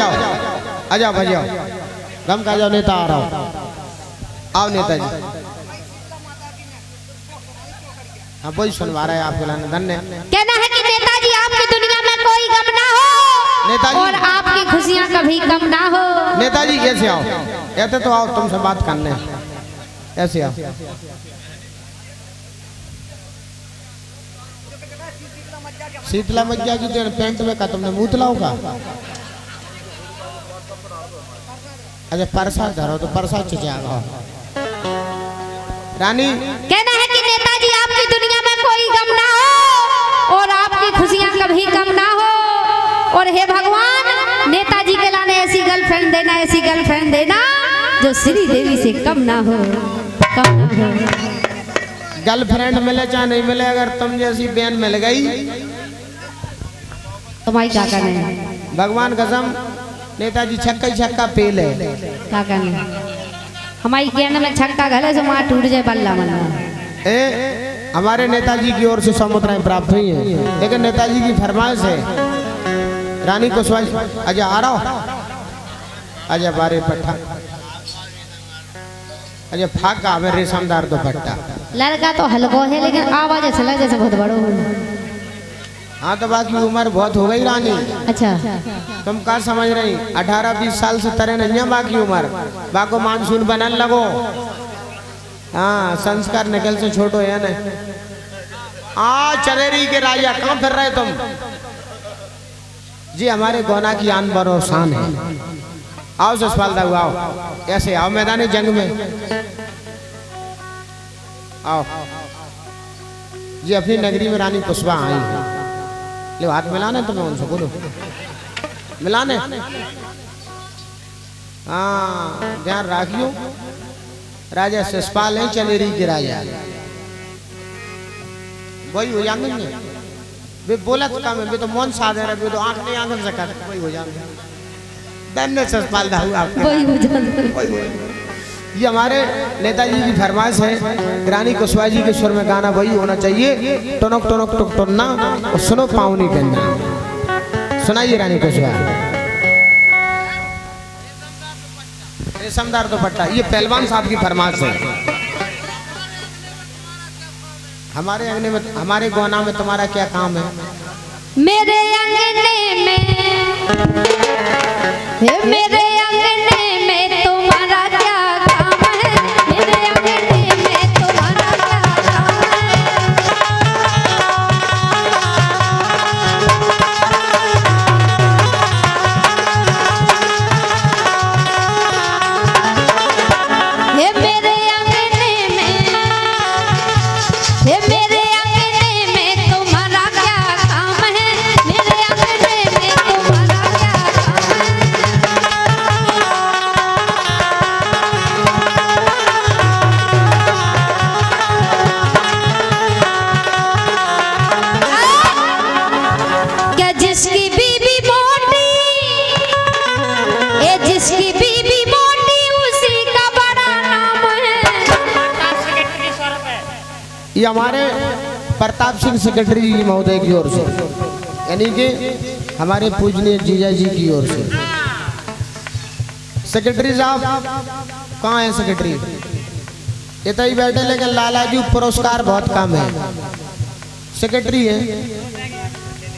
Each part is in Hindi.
जाओ आ जाओ आ जाओ गम का जाओ नेता आ रहा हूँ आओ नेताजी। हाँ वही सुनवा रहा है आपके लाने धन्य। कहना है कि नेताजी आपकी दुनिया में कोई गम ना हो नेताजी और आपकी खुशियां कभी कम ना हो। नेताजी ऐसे आओ ऐसे तो आओ तुमसे बात करने ऐसे आओ। शीतला मैया की जो पेंट में का तुमने मुँह तलाओ का। अच्छा प्रसाद धरो तो प्रसाद चुचाओ रानी। कहना है कि नेताजी आपकी दुनिया में कोई गम ना हो और आपकी खुशियां कभी कम ना हो। और हे भगवान नेताजी के लाने ऐसी गर्लफ्रेंड देना, ऐसी गर्लफ्रेंड देना जो श्री देवी से कम ना हो, कम ना हो। गर्लफ्रेंड मिले चाहे नहीं मिले अगर तुम जैसी बहन मिल गई तुम्हारी क्या करने भगवान कसम नेताजी छक्का ही छक्का पेल है। क्या करने हमारी गेंद में छक्का घले से वहाँ टूट जाए बल्ला मल्ला। हमारे नेताजी की ओर से समुद्राएं प्राप्त हुई हैं लेकिन नेताजी की फरमाइश है रानी कुशवाहा अजय आ रहा अजय बारे पट्टा अजय फाका में रेशमदार दुपट्टा। लड़का तो हल्को है लेकिन आवाज ऐसा लगे जैसे बहुत बड़ो हो। हाँ तो बाकी उम्र बहुत हो गई रानी। अच्छा तुम क्या समझ रही 18-20 साल से तरह नहीं है बाकी उम्र बाको मानसून बनन लगो। हाँ संस्कार निकल से छोटो है ना। चलेरी के राजा कहाँ फिर रहे तुम जी हमारे गोना की आन बरो शान है। आओ ससपाल दाऊ आओ ऐसे आओ मैदानी जंग में आओ जी अपनी नगरी में रानी कुशवाहा आई है। ले हाथ मिलाने तुम्हें उनसे बोलो मिलाने। हाँ ध्यान रखियो राजा शिषपाल है चलेरी के राजा वही हो जाएंगे वे बोला तो काम है वे तो मौन साधे रहे तो आंख नहीं आंख सका वही हो जाएंगे धन्य शिषपाल दाऊ आप वही हो जाएंगे। ये हमारे नेताजी की फरमाइश है रानी कुशवाहा जी के सुर में गाना वही होना चाहिए टोनक टोनक टुक टुन्ना और सुनो पावनी करना। सुनाइए रानी कुशवाहा। रेशमदार दुपट्टा ये पहलवान साहब की फरमाइश है। हमारे अंगने में हमारे गोना में तुम्हारा क्या काम है। मेरे अंगने में मेरे अंगने में तुम्हारा क्या काम है। मेरे अंगने में तुम्हारा क्या काम है। मेरे अंगने में मेरे अंगने में तुम्हारा क्या काम है। मेरे अंगने में तुम्हारा क्या काम है। क्या जिसकी बीबी मोटी ये जिसकी बीबी मोटी उसी का बड़ा नाम है। ये हमारे प्रताप सिंह सेक्रेटरी जी महोदय की ओर से यानी कि हमारे पूजनीय जीजा जी की ओर से। सेक्रेटरी साहब कहाँ है सेक्रेटरी ये तो ही बैठे लेकिन लालाजी पुरस्कार बहुत कम है। सेक्रेटरी है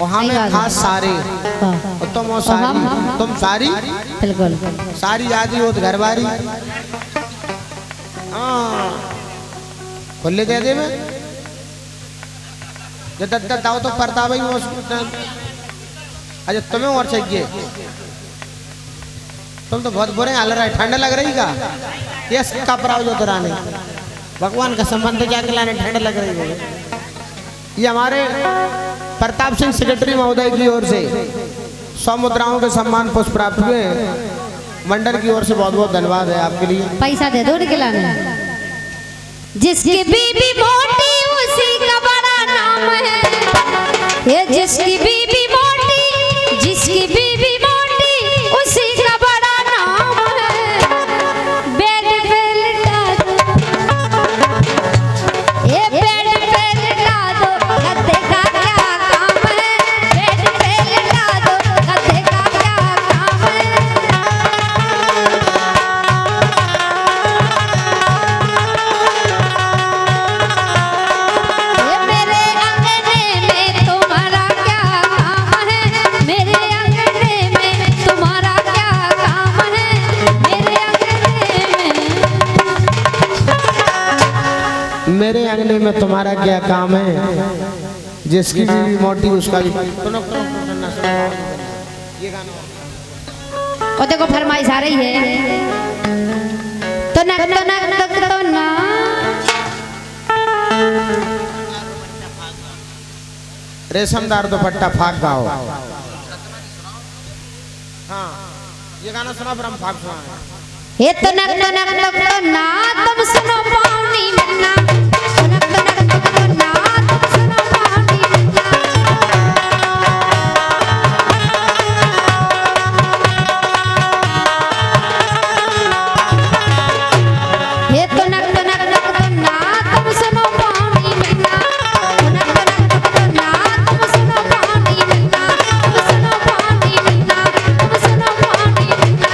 और हमें खास सारे और तुम सारी तुम सारी बिल्कुल सारी आदि हो घरवारी। हाँ खुले दे दे में जो दाओ तो परता भाई अच्छा तुम्हें और चाहिए तुम तो बहुत बुरे हाल रहा है ठंड लग रही का ये कपड़ा जो तो रानी भगवान का संबंध जाके लाने ठंड लग रही है। ये हमारे प्रताप सिंह सेक्रेटरी महोदय की ओर से 100 मुद्राओं के सम्मान पुष्प प्राप्त हुए मंडल की ओर से बहुत बहुत धन्यवाद है आपके लिए। पैसा दे दो निकलाने। जिसकी बीबी मोटी उसी का बड़ा नाम है। ये जिसकी बीबी मोटी जिसकी बीबी मोटी उसी का बड़ा नाम है। बेड पे लिटा दो ये बेड पे लिटा दो गद्दे का क्या काम है। बेड पे लिटा दो गद्दे का क्या काम है। में तुम्हारा क्या काम है, जिसकी बीवी मोटी उसका भी। ये गाना और देखो फरमाइश आ रही है तो नक तो नक तो ना रेशमदार दुपट्टा फाक गाओ। हाँ ये गाना सुना फिर हम फाक सुना। ये तो नक तो ना तुम सुनो पानी मन्ना, तो नक तो ना तुम सुनो पानी मन्ना। ये तो नक तो ना तुम सुनो पानी मन्ना, तो नक तो ना तुम सुनो पानी मन्ना, तुम सुनो पानी मन्ना, तुम सुनो पानी मन्ना।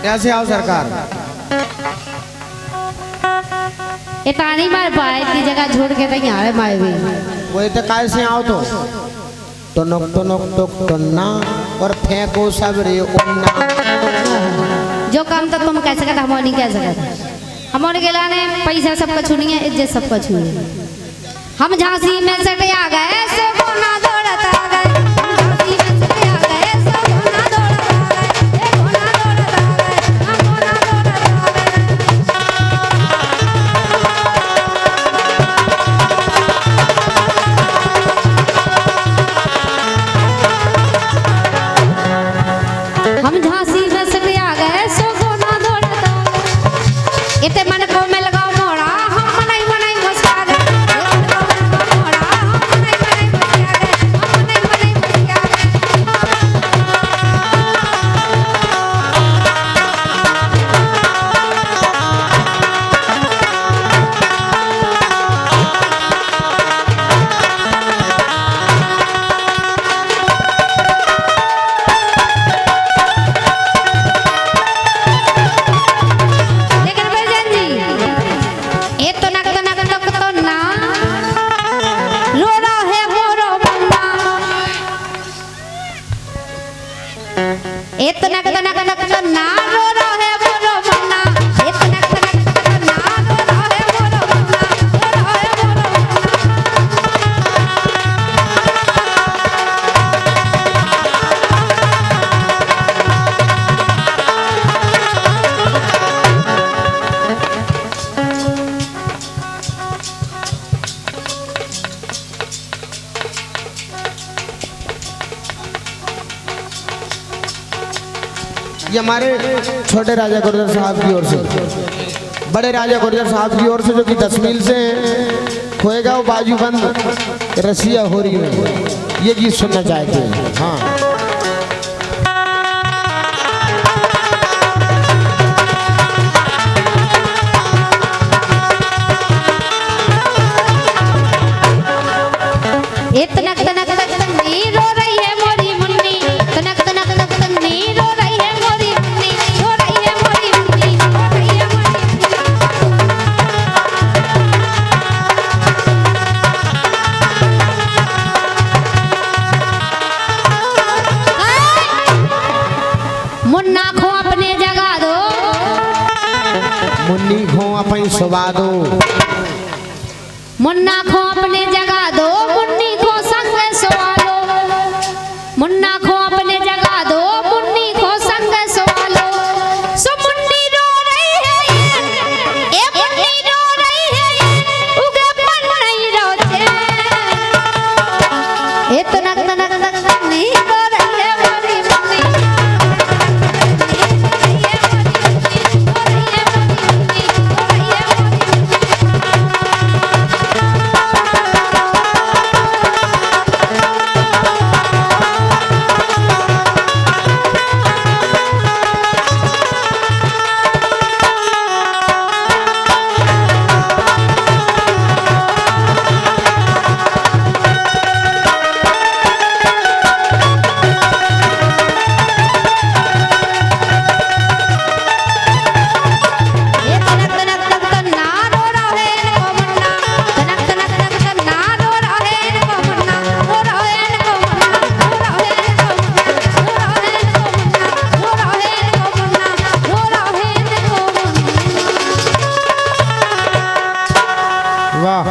कैसे आओ सरकार इतानी मार पाए की जगह छोड़ के तक यहाँ माए भी वही तो कैसे आओ तो नोक तो ना और फेंको सब रे उन्ना। जो काम तो तुम कह सकते हम नहीं कह सकते। हमारे के लाने पैसा सबका छुनी है, इज्जत सबका छुई है। हम झांसी में सटे आ गए सो कोना दौड़त आ गए, हम झांसी में सटे आ गए सो कोना दौड़त आ गए, ए कोना दौड़त आ गए, हम कोना दौड़त आ गए। हम झांसी में सटे आ गए सो कोना दौड़त आ गए। इते मन को मिल गाओ मोड़ा हम मनाई मनाई मुस्का गए। इतना ना रो रो है बोलो मन्ना, इतना ना रो रो है बोलो मन्ना, रो रो है बोलो ये हमारे छोटे राजा गुर्जर साहब की ओर से, बड़े राजा गुर्जर साहब की ओर से जो कि 10 मील से खोएगा वो बाजूबंद रसिया होरी में ये गीत सुनना चाहते हैं। हाँ तनक तनक तनक नी रो रही है मोरी मुन्नी, तनक तनक तनक तनक नी रो रही है मोरी मुन्नी, रो रही है मोरी मुन्नी, रो रही है मोरी मुन्नी। मुन्ना खो अपने जगा दो, मुन्नी खो अपनी सुबा दो, मुन्ना खो अपने जगा दो,